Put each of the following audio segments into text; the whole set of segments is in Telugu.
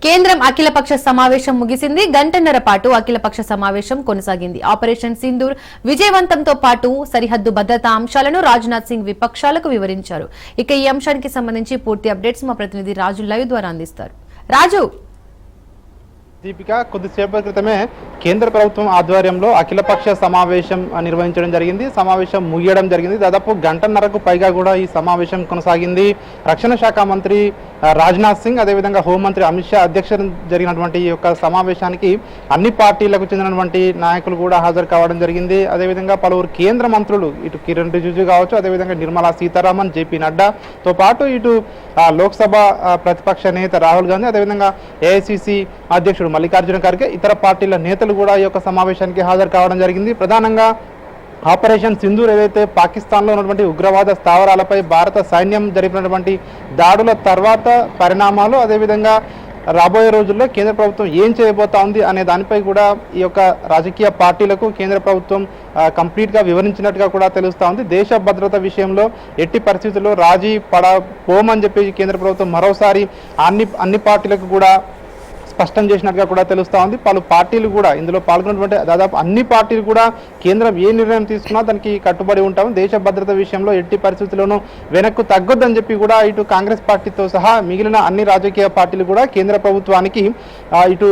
కేంద్రం అఖిలపక్ష సమావేశం ముగిసింది. గంటన్నర పాటు అఖిలపక్ష సమావేశం కొనసాగింది. ఆపరేషన్ సింధూర్ విజయవంతంతో పాటు సరిహద్దు భద్రతా అంశాలను రాజ్నాథ్ సింగ్ విపక్షాలకు వివరించారు. ఇక ఈ అంశానికి సంబంధించి పూర్తి అప్డేట్స్ మా ప్రతినిధి రాజు లైవ్ ద్వారా అందిస్తారు. రాజు, దీపిక, కొద్దిసేపటి క్రితమే కేంద్ర ప్రభుత్వం ఆధ్వర్యంలో అఖిలపక్ష సమావేశం నిర్వహించడం జరిగింది. సమావేశం ముగియడం జరిగింది. దాదాపు గంటన్నరకు పైగా కూడా ఈ సమావేశం కొనసాగింది. రక్షణ శాఖ మంత్రి రాజ్నాథ్ సింగ్, అదేవిధంగా హోంమంత్రి అమిత్ షా అధ్యక్షతన జరిగినటువంటి ఈ యొక్క సమావేశానికి అన్ని పార్టీలకు చెందినటువంటి నాయకులు కూడా హాజరు కావడం జరిగింది. అదేవిధంగా పలువురు కేంద్ర మంత్రులు, ఇటు కిరణ్ రిజిజు కావచ్చు, అదేవిధంగా నిర్మలా సీతారామన్, జేపీ నడ్డాతో పాటు ఇటు లోక్సభ ప్రతిపక్ష నేత రాహుల్ గాంధీ, అదేవిధంగా ఏఐసిసి అధ్యక్షుడు మల్లికార్జున ఖర్గే, ఇతర పార్టీల నేతలు కూడా ఈ యొక్క సమావేశానికి హాజరు కావడం జరిగింది. ప్రధానంగా ఆపరేషన్ సింధూర్ ఏదైతే పాకిస్తాన్లో ఉన్నటువంటి ఉగ్రవాద స్థావరాలపై భారత సైన్యం జరిపినటువంటి దాడుల తర్వాత పరిణామాలు, అదేవిధంగా రాబోయే రోజుల్లో కేంద్ర ప్రభుత్వం ఏం చేయబోతా ఉంది అనే దానిపై కూడా ఈ యొక్క రాజకీయ పార్టీలకు కేంద్ర ప్రభుత్వం కంప్లీట్గా వివరించినట్టుగా కూడా తెలుస్తూ ఉంది. దేశ భద్రత విషయంలో ఎట్టి పరిస్థితుల్లో రాజీ పోమని చెప్పి కేంద్ర ప్రభుత్వం మరోసారి అన్ని పార్టీలకు కూడా స్పష్టం చేసినట్టుగా కూడా తెలుస్తూ ఉంది. పలు పార్టీలు కూడా ఇందులో పాల్గొన్నటువంటి దాదాపు అన్ని పార్టీలు కూడా కేంద్రం ఏ నిర్ణయం తీసుకున్నా దానికి కట్టుబడి ఉంటాము, దేశ భద్రత విషయంలో ఎట్టి పరిస్థితుల్లోనూ వెనక్కు తగ్గొద్దని చెప్పి కూడా ఇటు కాంగ్రెస్ పార్టీతో సహా మిగిలిన అన్ని రాజకీయ పార్టీలు కూడా కేంద్ర ప్రభుత్వానికి ఇటు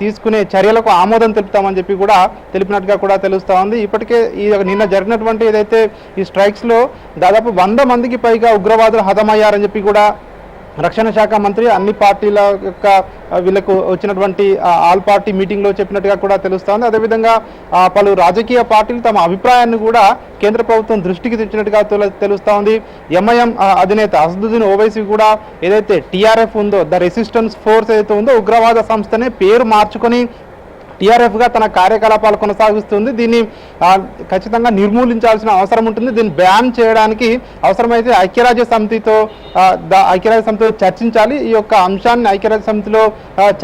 తీసుకునే చర్యలకు ఆమోదం తెలుపుతామని చెప్పి కూడా తెలిపినట్టుగా కూడా తెలుస్తూ ఉంది. ఇప్పటికే ఈ నిన్న జరిగినటువంటి ఏదైతే ఈ స్ట్రైక్స్లో దాదాపు 100 మందికి పైగా ఉగ్రవాదులు హతమయ్యారని చెప్పి కూడా రక్షణ శాఖ మంత్రి అన్ని పార్టీల యొక్క వీళ్ళకు వచ్చినటువంటి ఆల్ పార్టీ మీటింగ్లో చెప్పినట్టుగా కూడా తెలుస్తోంది. అదేవిధంగా పలు రాజకీయ పార్టీలు తమ అభిప్రాయాన్ని కూడా కేంద్ర ప్రభుత్వం దృష్టికి తెచ్చినట్టుగా తెలుస్తూ ఉంది. ఎంఐఎం అధినేత అసదుద్దీన్ ఓవైసీ కూడా ఏదైతే టీఆర్ఎఫ్ ఉందో, ద రెసిస్టెన్స్ ఫోర్స్ ఏదైతే ఉందో, ఉగ్రవాద సంస్థనే పేరు మార్చుకొని టీఆర్ఎఫ్గా తన కార్యకలాపాలు కొనసాగిస్తుంది. దీన్ని ఖచ్చితంగా నిర్మూలించాల్సిన అవసరం ఉంటుంది. దీన్ని బ్యాన్ చేయడానికి అవసరమైతే ఐక్యరాజ్య సమితితో చర్చించాలి. ఈ యొక్క అంశాన్ని ఐక్యరాజ్య సమితిలో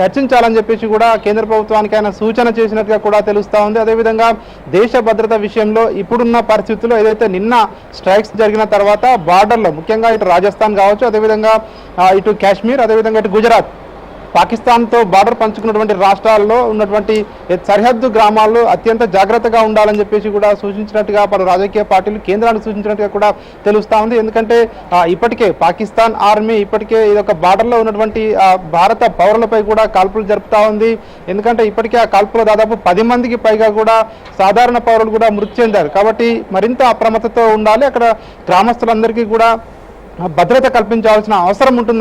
చర్చించాలని చెప్పేసి కూడా కేంద్ర ప్రభుత్వానికి ఆయన సూచన చేసినట్టుగా కూడా తెలుస్తూ ఉంది. అదేవిధంగా దేశ భద్రత విషయంలో ఇప్పుడున్న పరిస్థితుల్లో ఏదైతే నిన్న స్ట్రైక్స్ జరిగిన తర్వాత బార్డర్లో ముఖ్యంగా ఇటు రాజస్థాన్ కావచ్చు, అదేవిధంగా ఇటు కాశ్మీర్, అదేవిధంగా ఇటు గుజరాత్, పాకిస్తాన్తో బార్డర్ పంచుకున్నటువంటి రాష్ట్రాల్లో ఉన్నటువంటి సరిహద్దు గ్రామాల్లో అత్యంత జాగ్రత్తగా ఉండాలని చెప్పేసి కూడా సూచించినట్టుగా పలు రాజకీయ పార్టీలు కేంద్రానికి సూచించినట్టుగా కూడా తెలుస్తూ ఉంది. ఎందుకంటే ఇప్పటికే పాకిస్తాన్ ఆర్మీ ఇప్పటికే ఇదొక బార్డర్లో ఉన్నటువంటి భారత పౌరులపై కూడా కాల్పులు జరుపుతూ ఉంది. ఎందుకంటే ఇప్పటికే ఆ కాల్పులో దాదాపు 10 మందికి పైగా కూడా సాధారణ పౌరులు కూడా మృతి చెందారు. కాబట్టి మరింత అప్రమత్తతో ఉండాలి. అక్కడ గ్రామస్తులందరికీ కూడా భద్రత కల్పించాల్సిన అవసరం ఉంటుందని